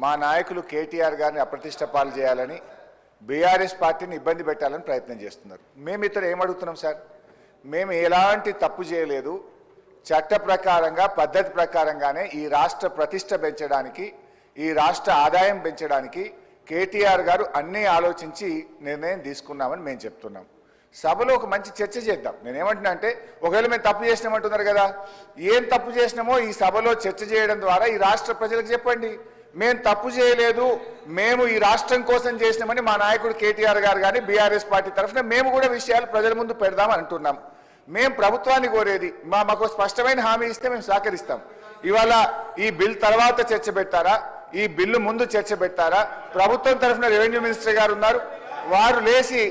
మా నాయకులు కేటీఆర్ గారిని అప్రతిష్ట పాలు చేయాలని బీఆర్ఎస్ పార్టీని ఇబ్బంది పెట్టాలని ప్రయత్నం చేస్తున్నారు. మేము ఇతర ఏమడుగుతున్నాం సార్, మేము ఎలాంటి తప్పు చేయలేదు, చట్ట ప్రకారంగా పద్ధతి ప్రకారంగానే ఈ రాష్ట్ర ప్రతిష్ట పెంచడానికి, ఈ రాష్ట్ర ఆదాయం పెంచడానికి కేటీఆర్ గారు అన్నీ ఆలోచించి నిర్ణయం తీసుకున్నామని మేము చెప్తున్నాం. సభలో ఒక మంచి చర్చ చేద్దాం. నేనేమంటున్నా అంటే, ఒకవేళ మేము తప్పు చేసినామంటున్నారు కదా, ఏం తప్పు చేసినామో ఈ సభలో చర్చ చేయడం ద్వారా ఈ రాష్ట్ర ప్రజలకు చెప్పండి. మేము తప్పు చేయలేదు, మేము ఈ రాష్ట్రం కోసం చేసినామని మా నాయకుడు కేటీఆర్ గారు కానీ బీఆర్ఎస్ పార్టీ తరఫున మేము కూడా విషయాలు ప్రజల ముందు పెడదాం అంటున్నాం. మేము ప్రభుత్వాన్ని కోరేది, మాకు స్పష్టమైన హామీ ఇస్తే మేము సహకరిస్తాం. ఇవాళ ఈ బిల్ తర్వాత చర్చ పెట్టారా, ఈ బిల్లు ముందు చర్చ పెట్టారా? ప్రభుత్వం తరఫున రెవెన్యూ మినిస్టర్ గారు ఉన్నారు, వారు లేచి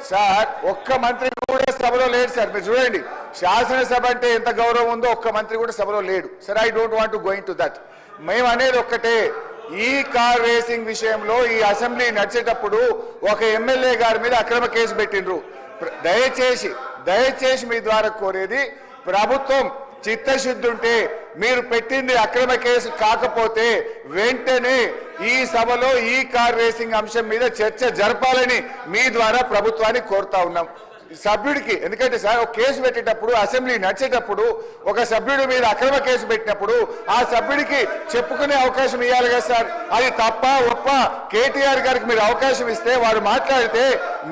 సార్ ఒక్క మంత్రి కూడా సభలో లేడు సార్. మీరు చూడండి, శాసనసభ అంటే ఎంత గౌరవం ఉందో ఒక్క మంత్రి కూడా సభలో లేడు sir. I don't want to going to that. మేము అనేది ఒక్కటే, ఈ కార్ రేసింగ్ విషయంలో ఈ అసెంబ్లీ నడిచేటప్పుడు ఒక ఎమ్మెల్యే గారి మీద అక్రమ కేసు పెట్టిండ్రు. దయచేసి మీ ద్వారా కోరేది, ప్రభుత్వం చిత్తశుద్ధి ఉంటే మీరు పెట్టింది అక్రమ కేసు కాకపోతే వెంటనే ఈ సభలో ఈ కార్ రేసింగ్ అంశం మీద చర్చ జరపాలని మీ ద్వారా ప్రభుత్వాన్ని కోరుతా ఉన్నాం. సభ్యుడికి, ఎందుకంటే సార్ ఒక కేసు పెట్టేటప్పుడు అసెంబ్లీ నడిచేటప్పుడు ఒక సభ్యుడి మీద అక్రమ కేసు పెట్టినప్పుడు ఆ సభ్యుడికి చెప్పుకునే అవకాశం ఇవ్వాలి కదా సార్. అది తప్ప ఒప్ప కేటీఆర్ గారికి మీరు అవకాశం ఇస్తే వారు మాట్లాడితే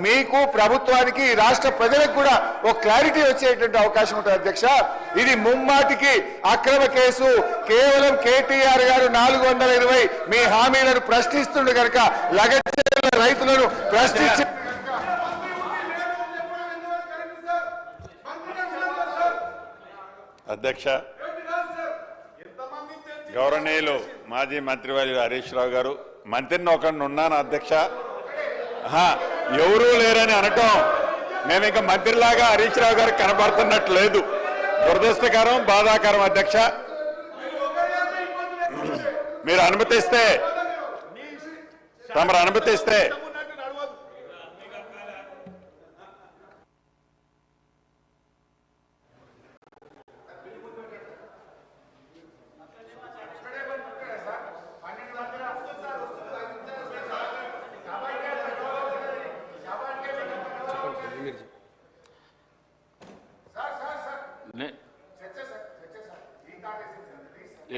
మీకు ప్రభుత్వానికి రాష్ట్ర ప్రజలకు కూడా ఒక క్లారిటీ వచ్చేటువంటి అవకాశం ఉంటుంది అధ్యక్ష. ఇది ముమ్మాటికి అక్రమ కేసు. కేవలం కేటీఆర్ గారు 420 మీ హామీలను ప్రశ్నిస్తుండే కనుక లగచర్ల రైతులను ప్రశ్నించి అధ్యక్ష, గౌరవనీయులు మాజీ మంత్రివర్యులు హరీష్ రావు గారు, మంత్రిని ఒకరిని ఉన్నాను అధ్యక్ష, ఎవరూ లేరని అనటం మేము ఇంకా మంత్రిలాగా హరీష్ రావు గారు కనబడుతున్నట్టు లేదు. దురదృష్టకరం, బాధాకరం అధ్యక్ష. మీరు అనుమతిస్తే, తమరు అనుమతిస్తే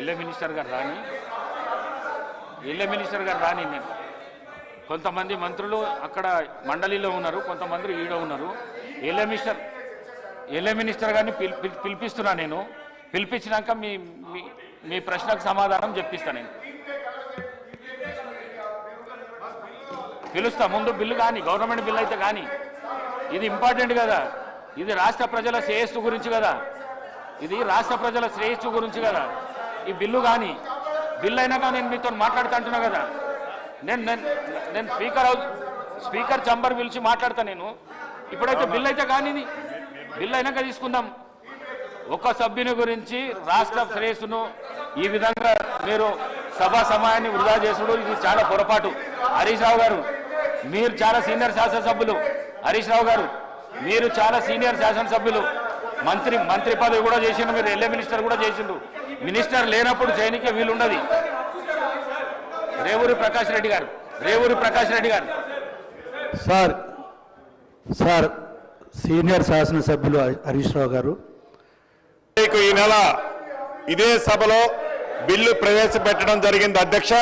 ఎల్ఏ మినిస్టర్ గారు రాని నేను కొంతమంది మంత్రులు అక్కడ మండలిలో ఉన్నారు, కొంతమంది ఈడ ఉన్నారు. ఎల్ఏ మినిస్టర్ గారిని పిలిపిస్తున్నా. నేను పిలిపించినాక మీ ప్రశ్నకు సమాధానం చెప్పిస్తాను. నేను పిలుస్తా. ముందు బిల్లు కానీ, గవర్నమెంట్ బిల్లు అయితే కానీ, ఇది ఇంపార్టెంట్ కదా. ఇది రాష్ట్ర ప్రజల శ్రేయస్సు గురించి కదా. ఇది రాష్ట్ర ప్రజల శ్రేయస్సు గురించి కదా ఈ బిల్లు. కానీ బిల్లు అయినాక నేను మీతో మాట్లాడుతూ అంటున్నా కదా. నేను స్పీకర్ చంబర్ పిలిచి మాట్లాడతా. నేను ఇప్పుడైతే బిల్లు అయితే కానీ బిల్లు అయినాక తీసుకుందాం. ఒక సభ్యుని గురించి రాష్ట్ర శ్రేయస్సును ఈ విధంగా మీరు సభా సమయాన్ని వృధా చేసుడు ఇది చాలా పొరపాటు. హరీష్ రావు గారు, మీరు చాలా సీనియర్ శాసనసభ్యులు. హరీష్ రావు గారు, మీరు చాలా సీనియర్ శాసనసభ్యులు. మంత్రి పదవి కూడా చేసిండు, మీరు ఎల్ఏ మినిస్టర్ కూడా చేసిండు. మినిస్టర్ లేనప్పుడు చేయనికే వీలుండదు. రేవూరి ప్రకాష్ రెడ్డి గారు సార్ సీనియర్ శాసనసభ్యులు హరీష్ రావు గారు, ఈ నెల ఇదే సభలో బిల్లు ప్రవేశపెట్టడం జరిగింది అధ్యక్ష.